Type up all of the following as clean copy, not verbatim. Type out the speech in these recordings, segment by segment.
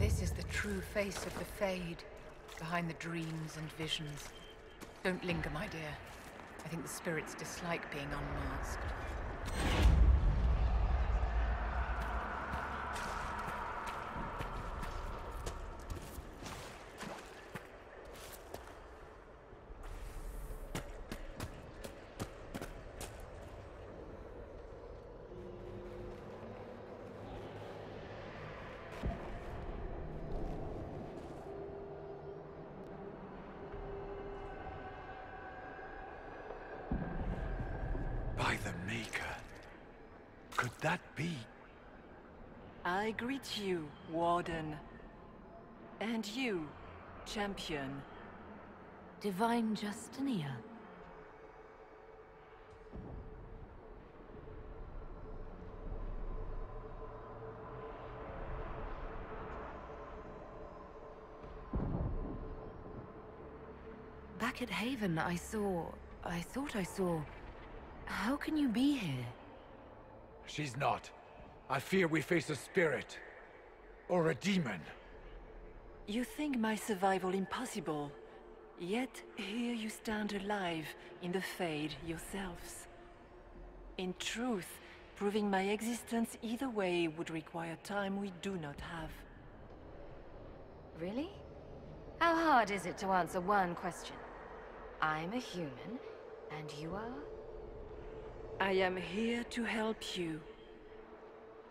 This is the true face of the Fade, behind the dreams and visions. Don't linger, my dear. I think the spirits dislike being unmasked. By the Maker. Could that be? I greet you, Warden. And you, Champion. Divine Justinia. Back at Haven, I thought I saw... How can you be here? She's not. I fear we face a spirit. Or a demon. You think my survival impossible, yet here you stand alive in the Fade yourselves. In truth, proving my existence either way would require time we do not have. Really? How hard is it to answer one question? I'm a human, and you are? I am here to help you.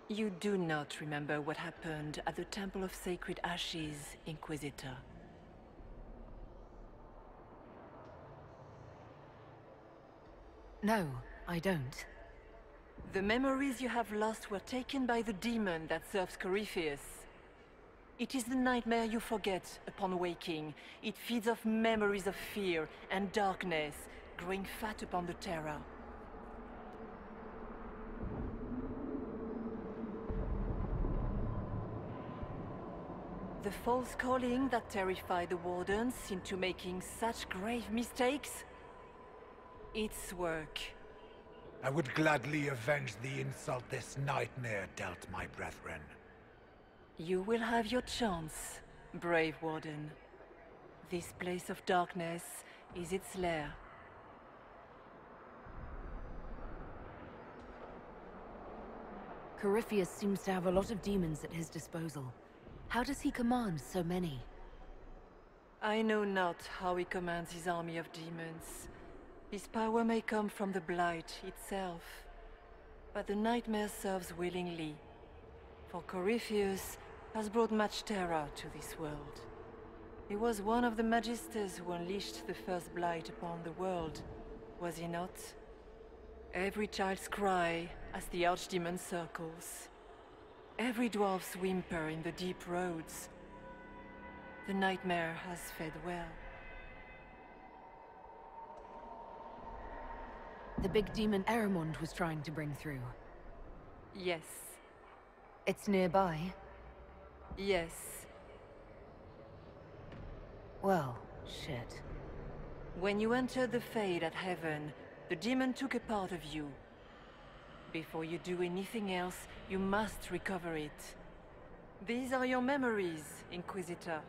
You do not remember what happened at the Temple of Sacred Ashes, Inquisitor. No, I don't. The memories you have lost were taken by the demon that serves Corypheus. It is the nightmare you forget upon waking. It feeds off memories of fear and darkness, growing fat upon the terror. The false calling that terrified the Wardens into making such grave mistakes? Its work. I would gladly avenge the insult this nightmare dealt my brethren. You will have your chance, brave Warden. This place of darkness is its lair. Corypheus seems to have a lot of demons at his disposal. How does he command so many? I know not how he commands his army of demons. His power may come from the Blight itself, but the nightmare serves willingly. For Corypheus has brought much terror to this world. He was one of the Magisters who unleashed the first Blight upon the world, was he not? Every child's cry as the Archdemon circles. Every dwarf's whimper in the deep roads. The nightmare has fed well. The big demon Eramond was trying to bring through. Yes. It's nearby? Yes. Well, shit. When you entered the Fade at Heaven, the demon took a part of you. Before you do anything else, you must recover it. These are your memories, Inquisitor.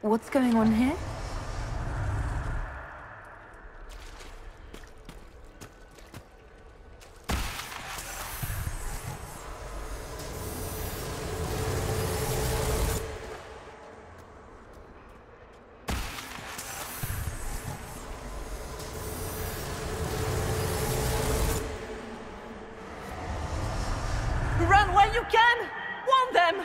What's going on here? you can! Warn them!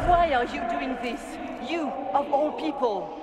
Why are you doing this? You, of all people!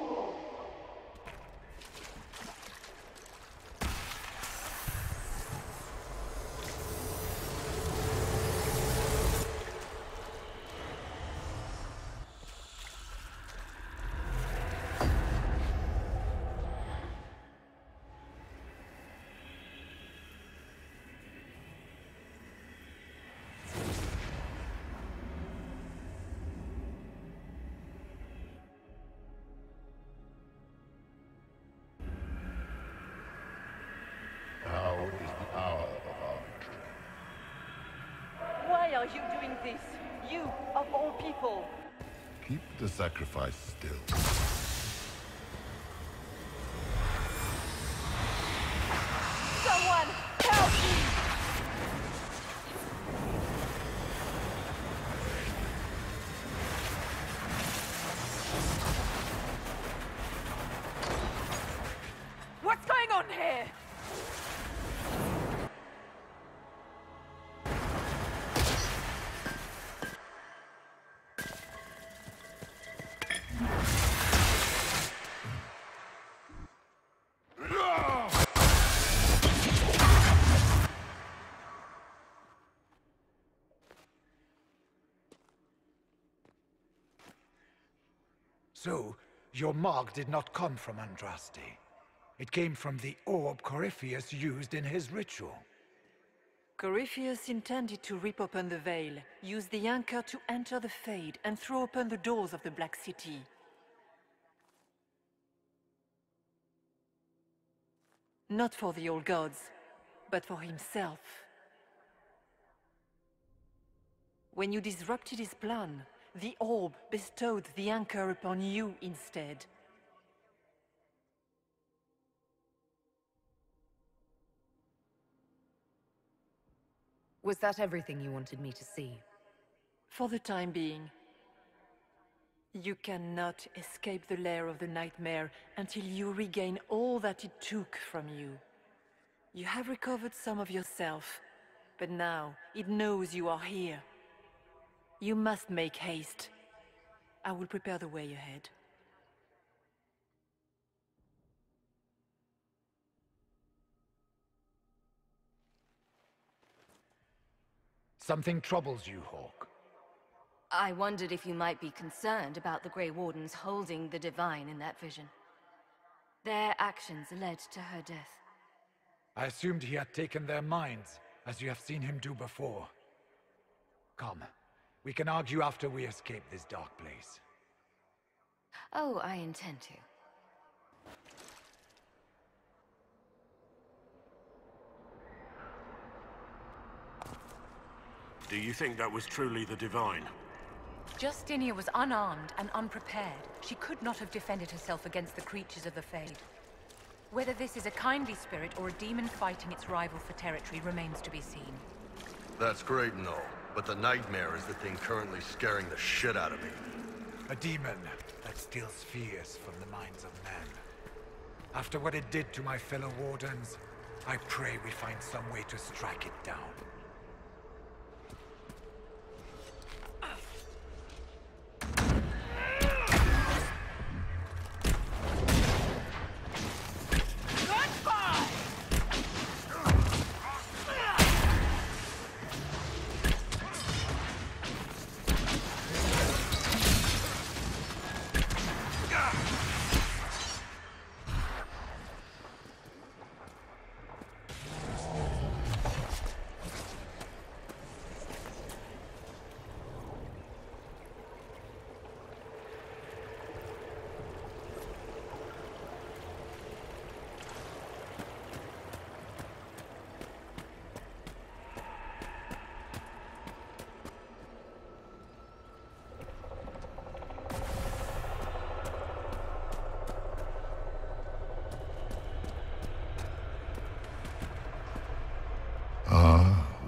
Why are you doing this? You, of all people! Keep the sacrifice still. Someone, help me! What's going on here? So, your mark did not come from Andraste. It came from the orb Corypheus used in his ritual. Corypheus intended to rip open the veil, use the anchor to enter the Fade, and throw open the doors of the Black City. Not for the old gods, but for himself. When you disrupted his plan, the orb bestowed the anchor upon you instead. Was that everything you wanted me to see? For the time being. You cannot escape the lair of the nightmare until you regain all that it took from you. You have recovered some of yourself, but now it knows you are here. You must make haste. I will prepare the way ahead. Something troubles you, Hawk. I wondered if you might be concerned about the Grey Wardens holding the Divine in that vision. Their actions led to her death. I assumed he had taken their minds, as you have seen him do before. Come, we can argue after we escape this dark place. Oh, I intend to. Do you think that was truly the Divine? Justinia was unarmed and unprepared. She could not have defended herself against the creatures of the Fade. Whether this is a kindly spirit or a demon fighting its rival for territory remains to be seen. That's great and all, but the nightmare is the thing currently scaring the shit out of me. A demon that steals fears from the minds of men. After what it did to my fellow Wardens, I pray we find some way to strike it down.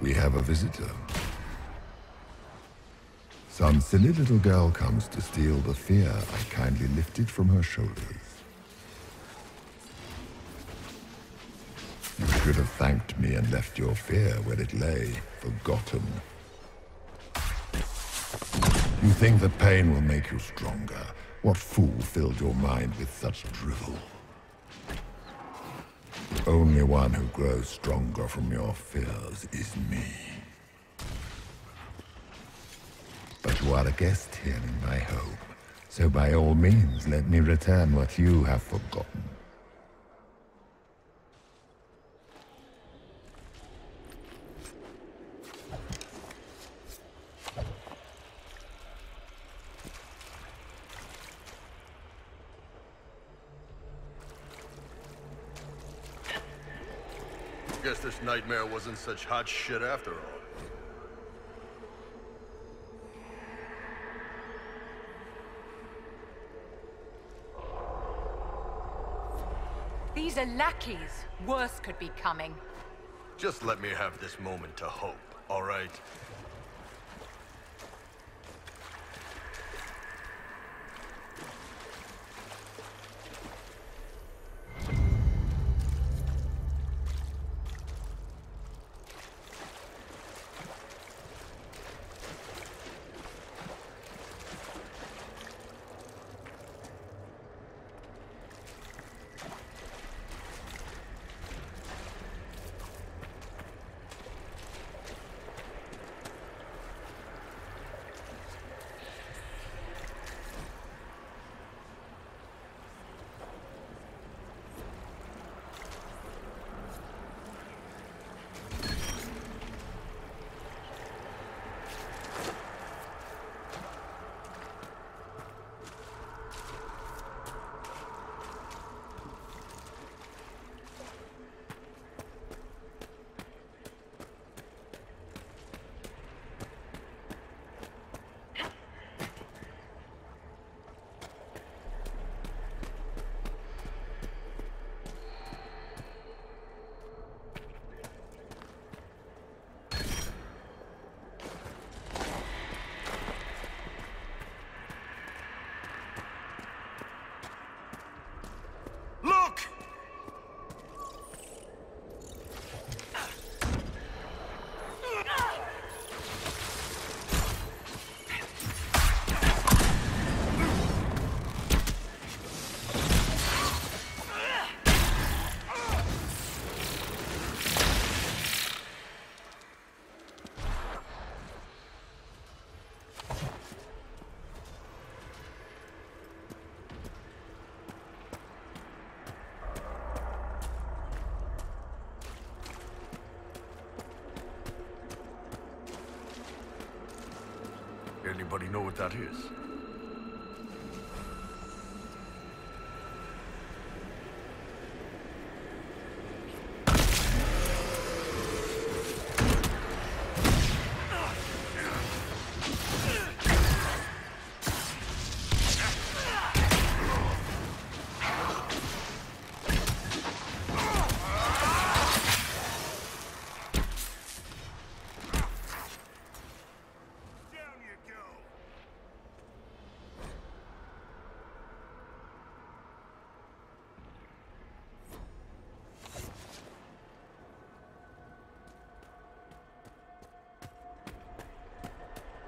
We have a visitor. Some silly little girl comes to steal the fear I kindly lifted from her shoulders. You should have thanked me and left your fear where it lay, forgotten. You think that pain will make you stronger? What fool filled your mind with such drivel? The only one who grows stronger from your fears is me. But you are a guest here in my home, so by all means let me return what you have forgotten. Guess this nightmare wasn't such hot shit after all. These are lackeys. Worse could be coming. Just let me have this moment to hope, all right? Anybody know what that is?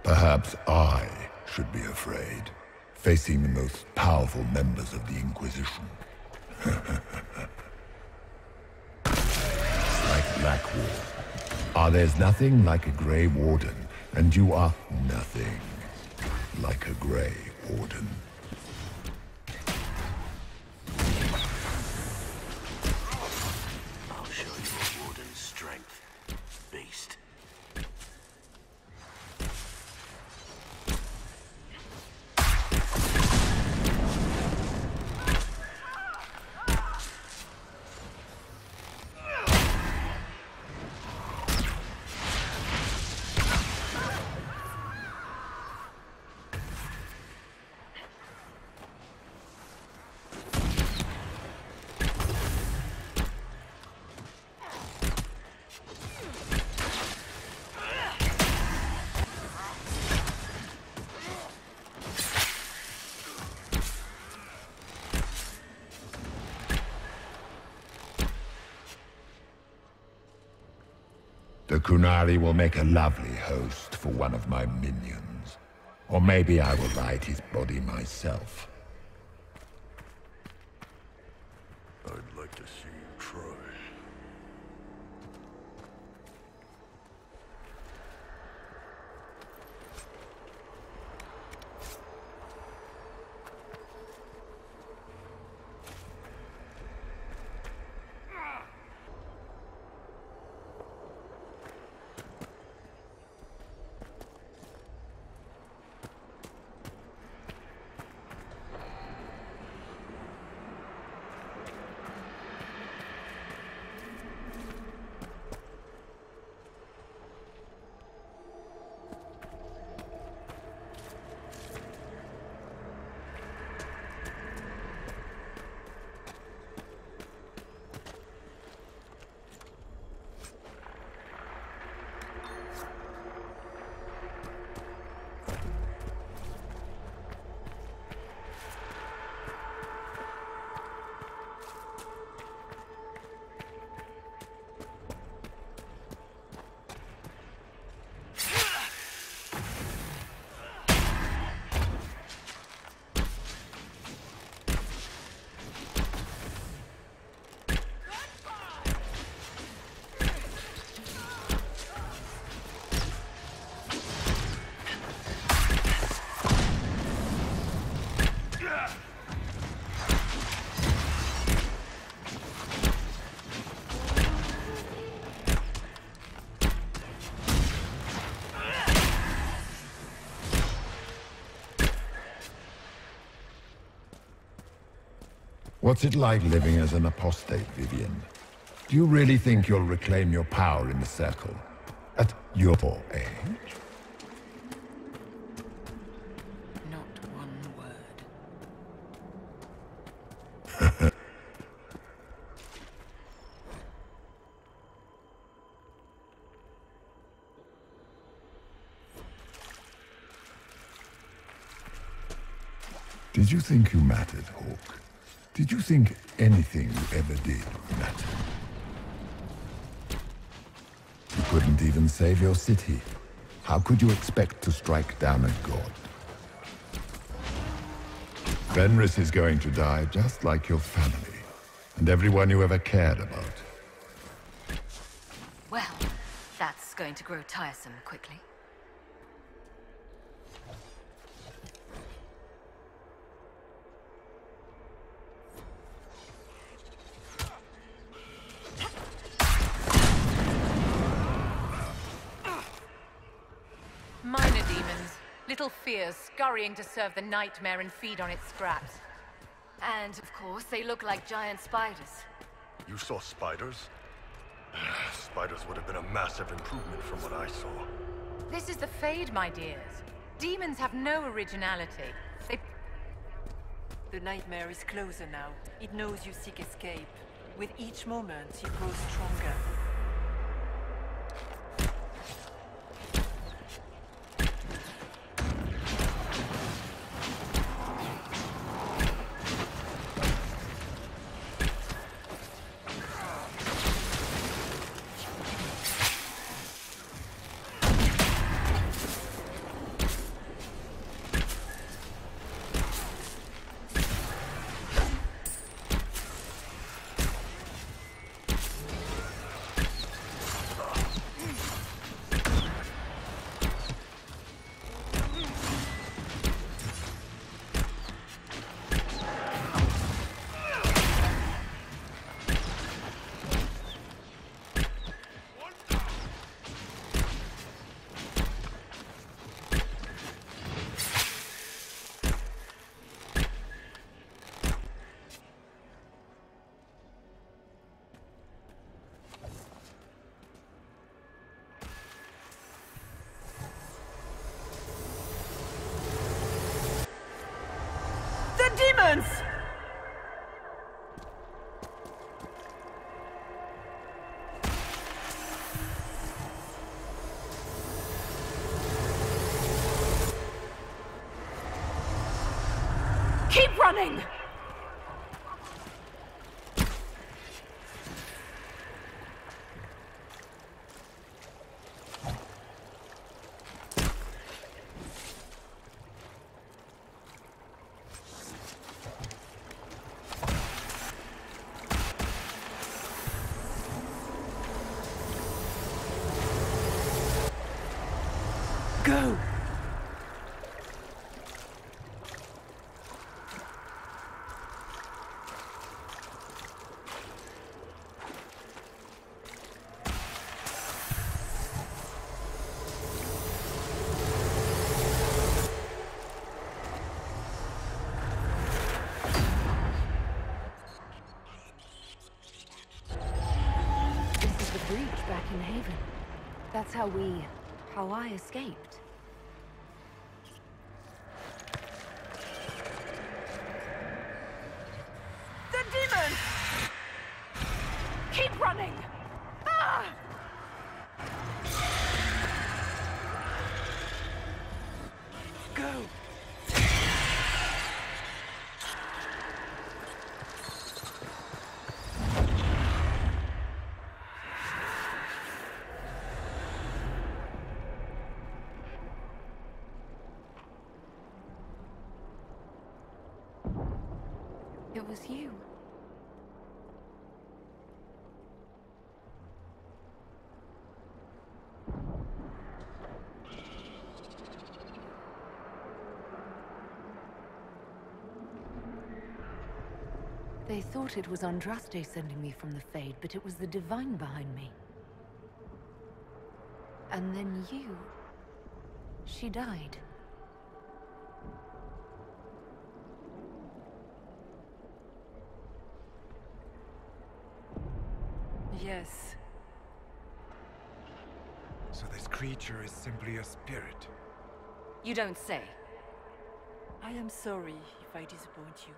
Perhaps I should be afraid, facing the most powerful members of the Inquisition. Like Blackwall. There's nothing like a Grey Warden, and you are nothing like a Grey Warden. I'll show you a Warden's strength, beast. The Kunari will make a lovely host for one of my minions. Or maybe I will ride his body myself. I'd like to see you try. What's it like living as an apostate, Vivian? Do you really think you'll reclaim your power in the Circle? At your age? Not one word. Did you think you mattered, Hawk? Did you think anything you ever did mattered? You couldn't even save your city. How could you expect to strike down a god? Fenris is going to die just like your family, and everyone you ever cared about. Well, that's going to grow tiresome quickly. Minor demons. Little fears scurrying to serve the nightmare and feed on its scraps. And, of course, they look like giant spiders. You saw spiders? Spiders would have been a massive improvement from what I saw. This is the Fade, my dears. Demons have no originality. They... The nightmare is closer now. It knows you seek escape. With each moment, it grows stronger. Demons! Keep running! in Haven. That's how I escaped. The demon! Keep running! Ah! Go! It was you. They thought it was Andraste sending me from the Fade, but it was the Divine behind me. And then you... She died. Yes. So this creature is simply a spirit. You don't say. I am sorry if I disappoint you.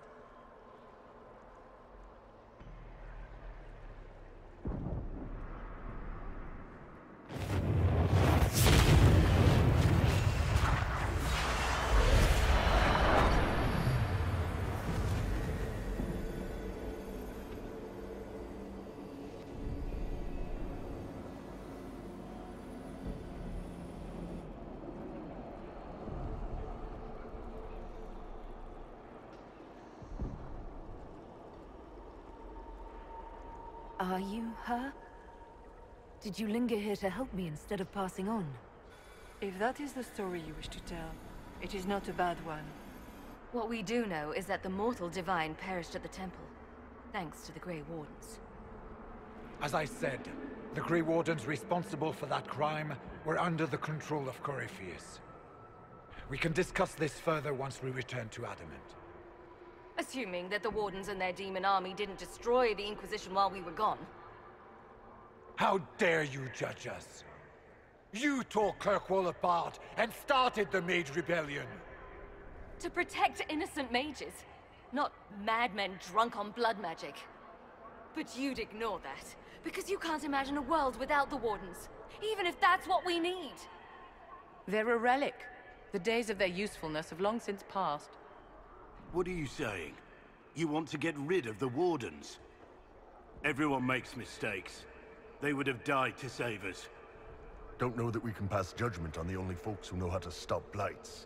Are you her? Did you linger here to help me instead of passing on? If that is the story you wish to tell, it is not a bad one. What we do know is that the mortal divine perished at the temple, thanks to the Grey Wardens. As I said, the Grey Wardens responsible for that crime were under the control of Corypheus. We can discuss this further once we return to Adamant. Assuming that the Wardens and their demon army didn't destroy the Inquisition while we were gone. How dare you judge us? You tore Kirkwall apart and started the Mage Rebellion! To protect innocent mages, not madmen drunk on blood magic. But you'd ignore that, because you can't imagine a world without the Wardens, even if that's what we need. They're a relic. The days of their usefulness have long since passed. What are you saying? You want to get rid of the Wardens? Everyone makes mistakes. They would have died to save us. Don't know that we can pass judgment on the only folks who know how to stop blights.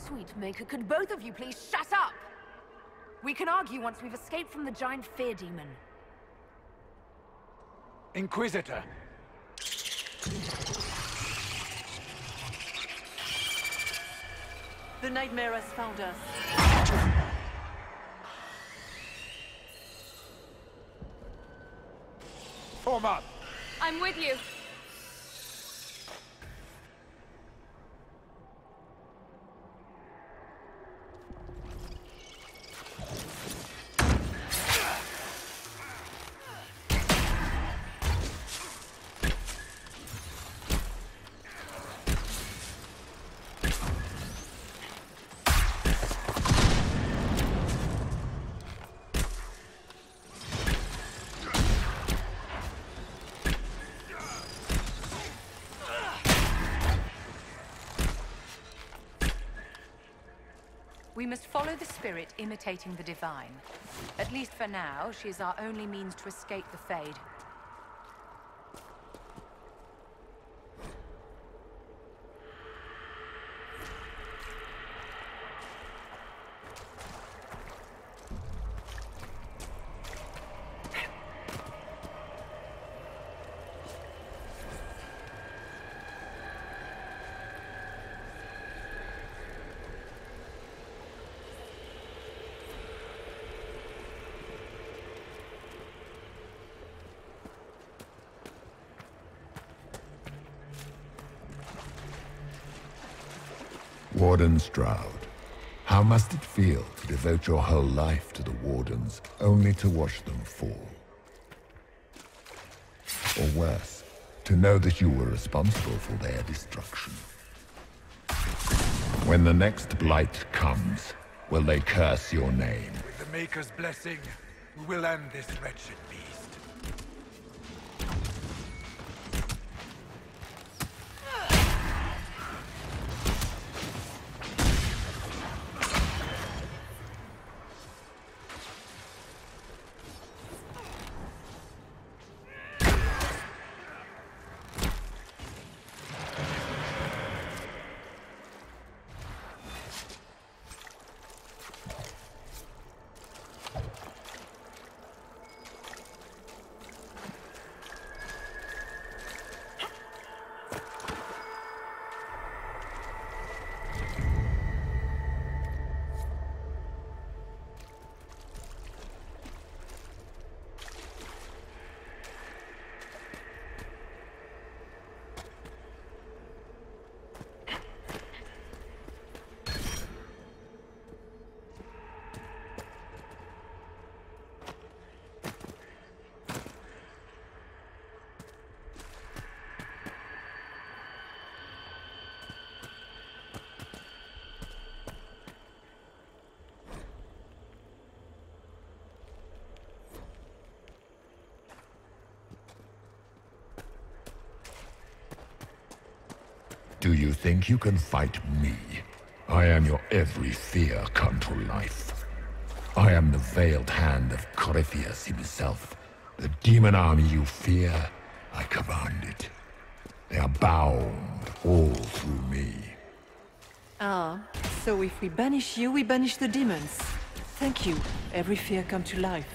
Sweet Maker, could both of you please shut up? We can argue once we've escaped from the giant fear demon. Inquisitor! The nightmare has found us. Form up! I'm with you. We must follow the spirit imitating the divine. At least for now, she is our only means to escape the Fade. Warden Stroud, how must it feel to devote your whole life to the Wardens, only to watch them fall? Or worse, to know that you were responsible for their destruction. When the next blight comes, will they curse your name? With the Maker's blessing, we will end this wretched beast. Do you think you can fight me? I am your every fear come to life. I am the veiled hand of Corypheus himself. The demon army you fear, I command it. They are bound all through me. Ah, so if we banish you, we banish the demons. Thank you. Every fear come to life.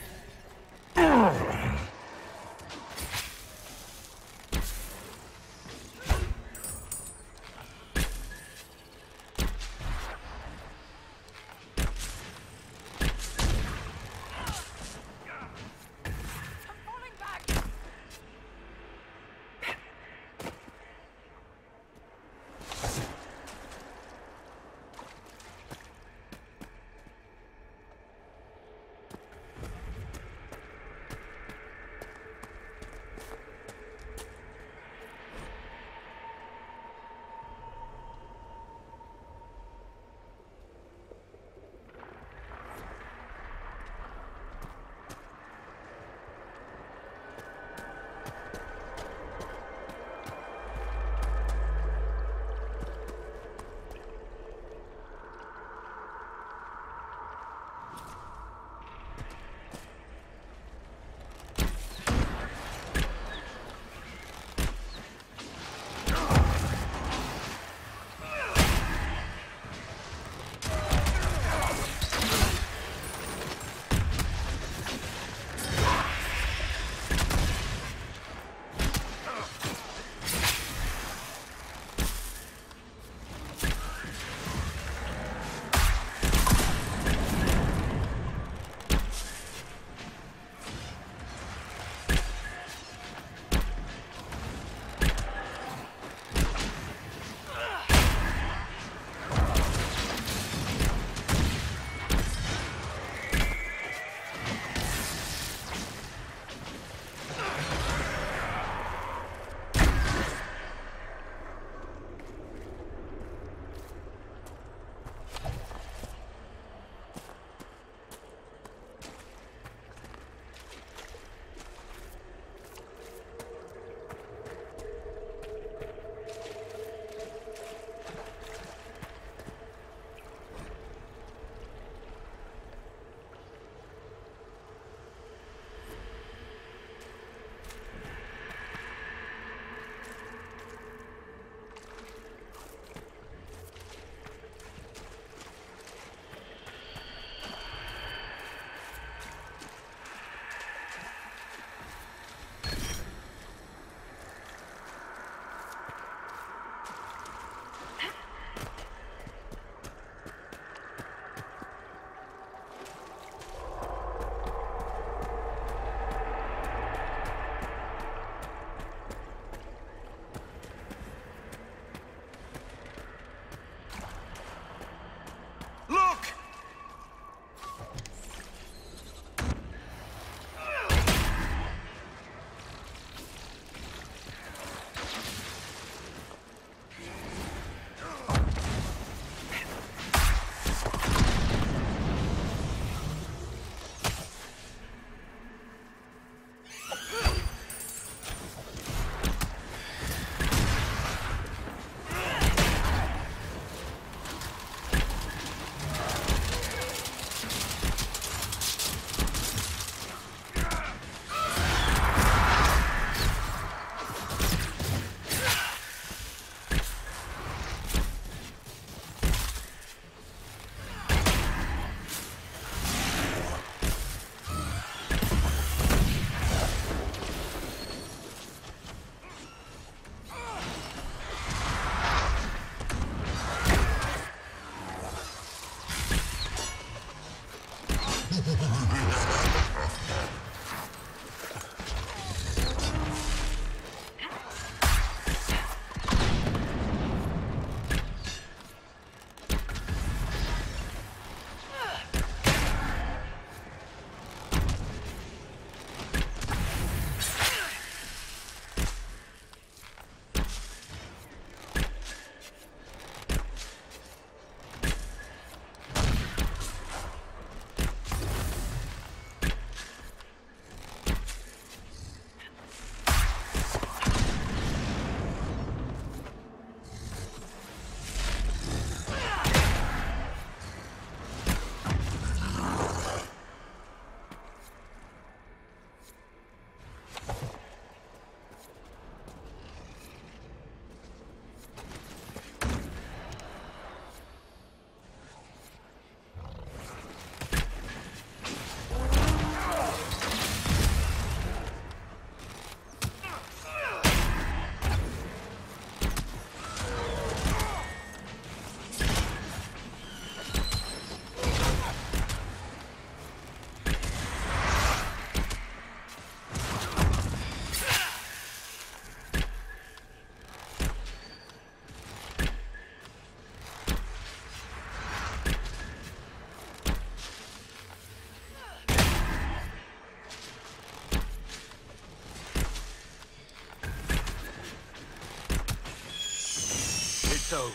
It's over.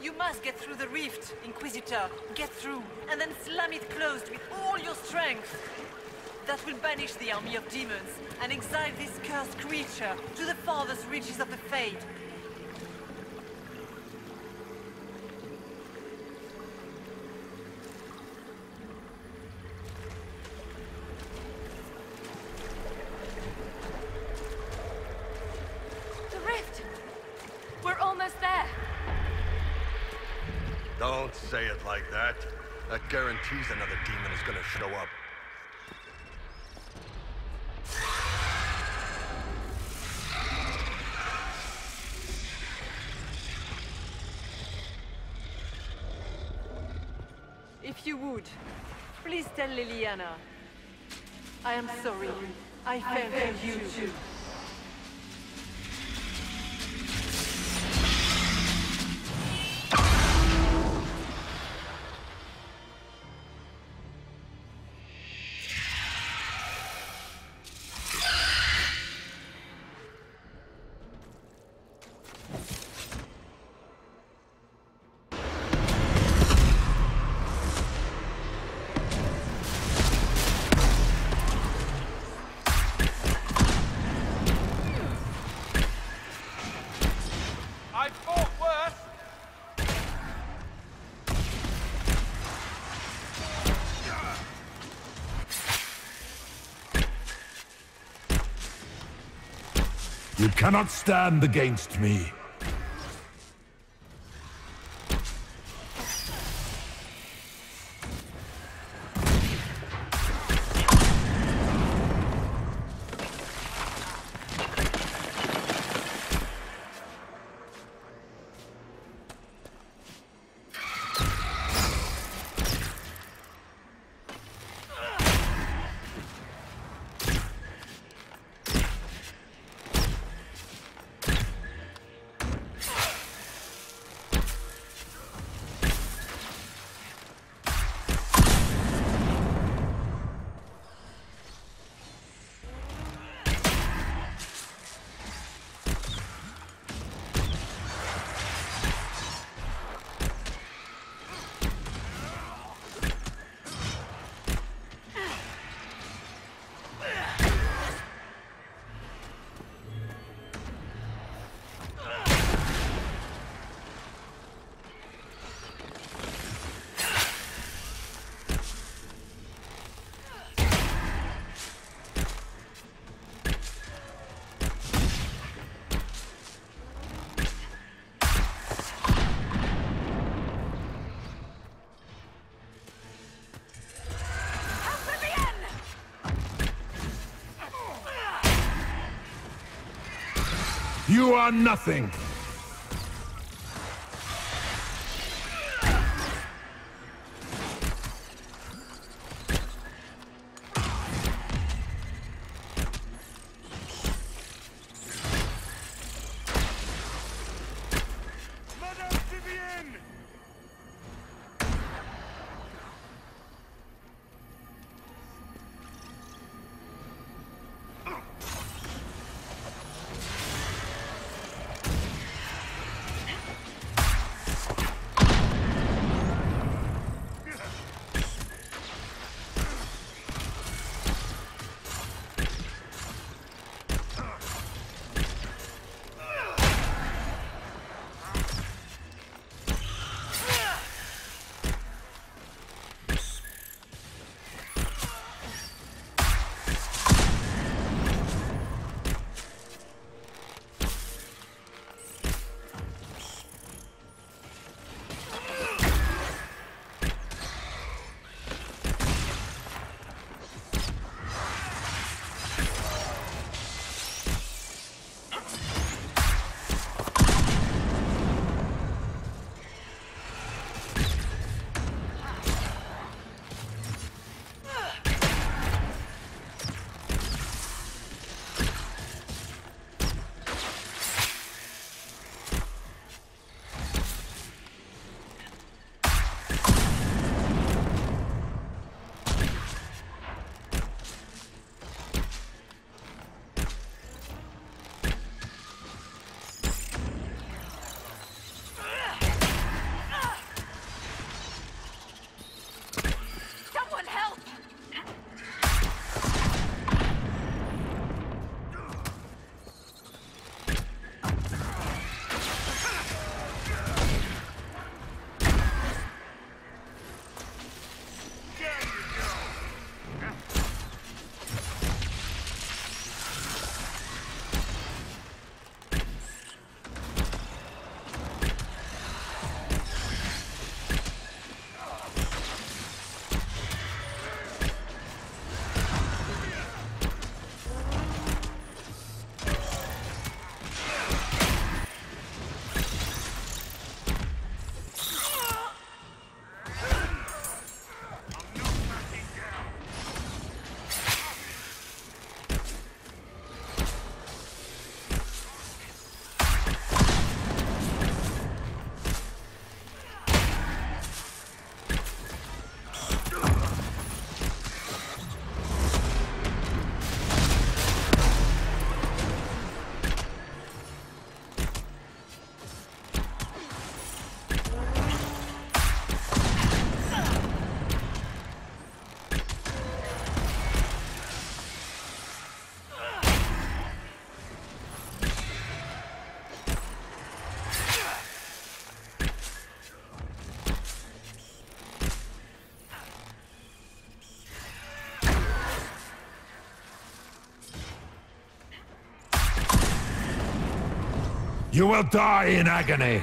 You must get through the rift, Inquisitor. Get through, and then slam it closed with all your strength. That will banish the army of demons and exile this cursed creature to the farthest reaches of the Fade. The rift! We're almost there! Don't say it like that. That guarantees another demon is gonna show up. If you would, please tell Liliana. I am sorry. I failed you too. You cannot stand against me. You are nothing! You will die in agony.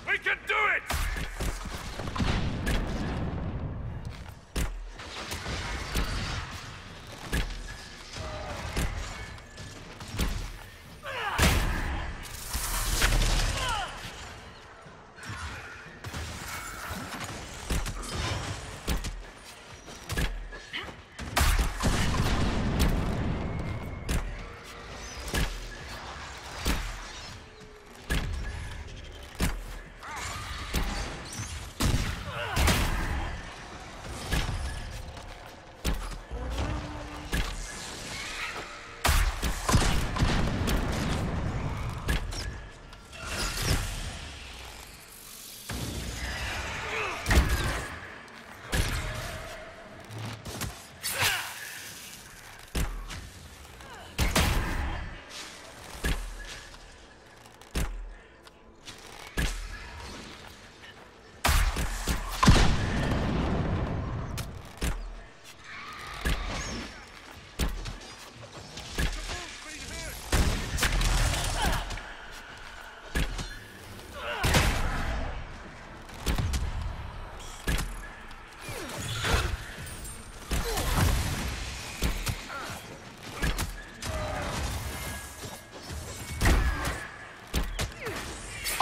We can do it!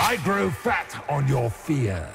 I grow fat on your fear.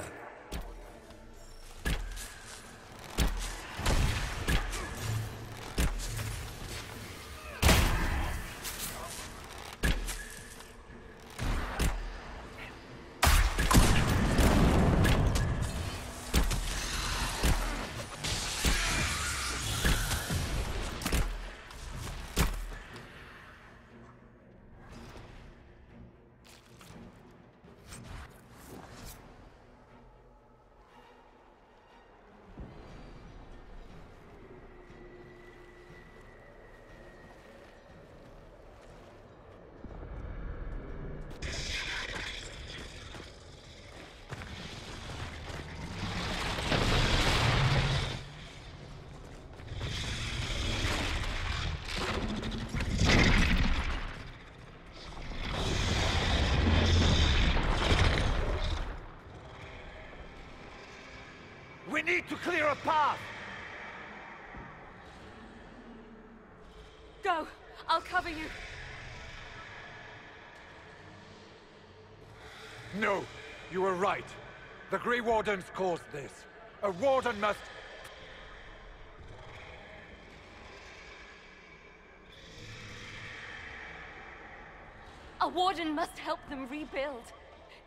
We need to clear a path! Go! I'll cover you. No, you were right. The Grey Wardens caused this. A Warden must... A Warden must help them rebuild.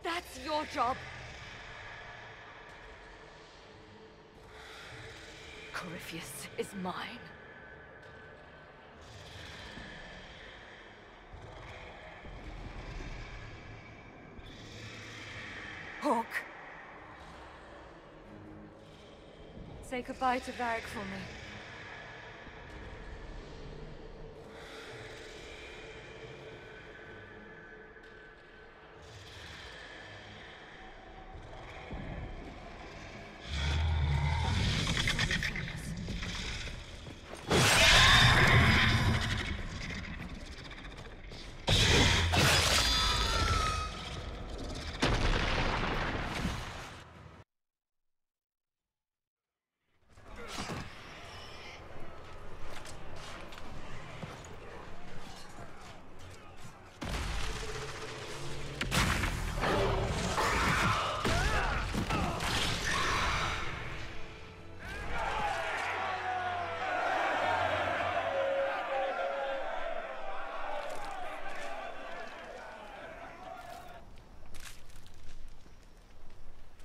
That's your job. Corypheus is mine. Hawk. Say goodbye to Varric for me.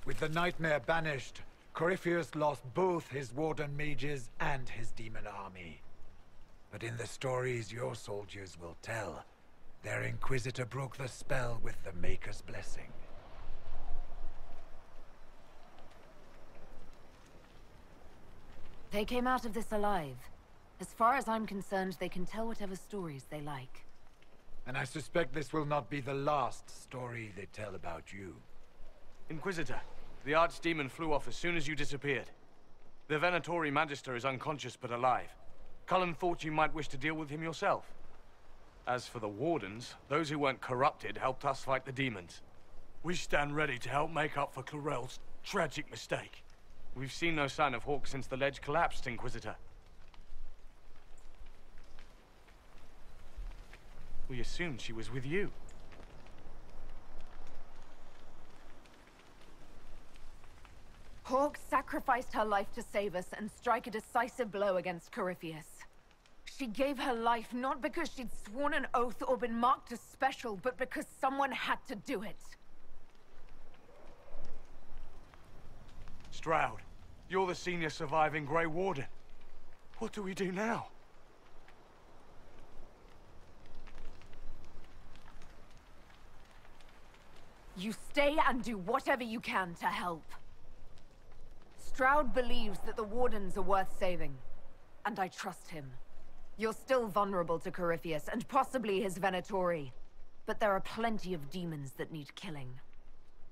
With the Nightmare banished, Corypheus lost both his Warden mages and his demon army. But in the stories your soldiers will tell, their Inquisitor broke the spell with the Maker's blessing. They came out of this alive. As far as I'm concerned, they can tell whatever stories they like. And I suspect this will not be the last story they tell about you. Inquisitor, the Archdemon flew off as soon as you disappeared. The Venatori Magister is unconscious but alive. Cullen thought you might wish to deal with him yourself. As for the Wardens, those who weren't corrupted helped us fight the demons. We stand ready to help make up for Clarel's tragic mistake. We've seen no sign of Hawke since the ledge collapsed, Inquisitor. We assumed she was with you. Hawke sacrificed her life to save us and strike a decisive blow against Corypheus. She gave her life not because she'd sworn an oath or been marked as special, but because someone had to do it. Stroud, you're the senior surviving Grey Warden. What do we do now? You stay and do whatever you can to help. Stroud believes that the Wardens are worth saving, and I trust him. You're still vulnerable to Corypheus, and possibly his Venatori, but there are plenty of demons that need killing.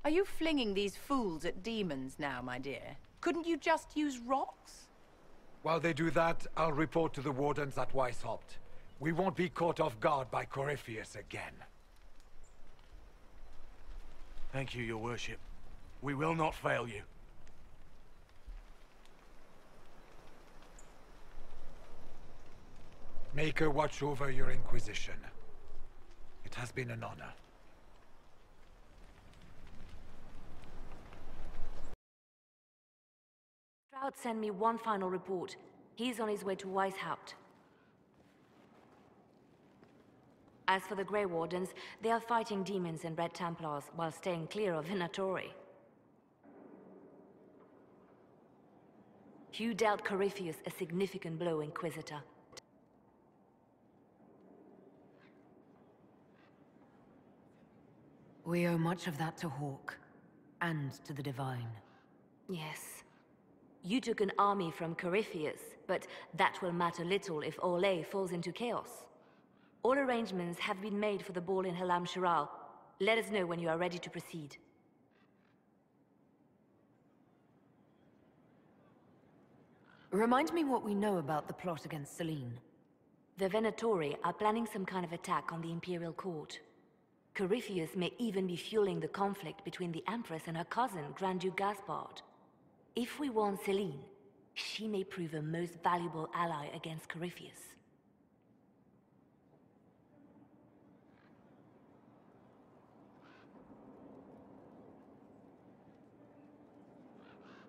Are you flinging these fools at demons now, my dear? Couldn't you just use rocks? While they do that, I'll report to the Wardens at Weishaupt. We won't be caught off guard by Corypheus again. Thank you, your worship. We will not fail you. Maker watch over your Inquisition. It has been an honor. Stroud sent me one final report. He's on his way to Weishaupt. As for the Grey Wardens, they are fighting demons and Red Templars while staying clear of Venatori. You dealt Corypheus a significant blow, Inquisitor. We owe much of that to Hawke, and to the Divine. Yes. You took an army from Corypheus, but that will matter little if Orlais falls into chaos. All arrangements have been made for the ball in Halam Shiral. Let us know when you are ready to proceed. Remind me what we know about the plot against Selene. The Venatori are planning some kind of attack on the Imperial Court. Corypheus may even be fueling the conflict between the Empress and her cousin, Grand Duke Gaspard. If we warn Selene, she may prove a most valuable ally against Corypheus.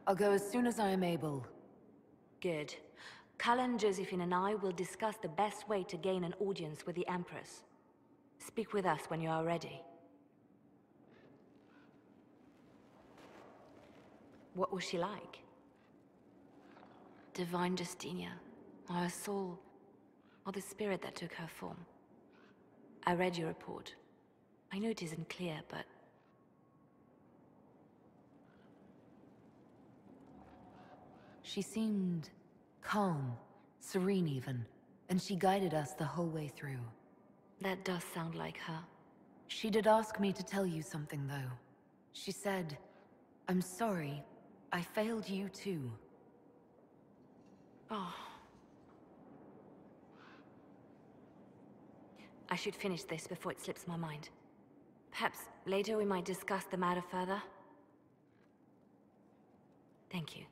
I'll go as soon as I am able. Good. Cullen, Josephine and I will discuss the best way to gain an audience with the Empress. Speak with us when you are ready. What was she like? Divine Justinia, or her soul, or the spirit that took her form. I read your report. I know it isn't clear, but... She seemed calm, serene even, and she guided us the whole way through. That does sound like her. She did ask me to tell you something, though. She said, "I'm sorry, I failed you too." Oh. I should finish this before it slips my mind. Perhaps later we might discuss the matter further. Thank you.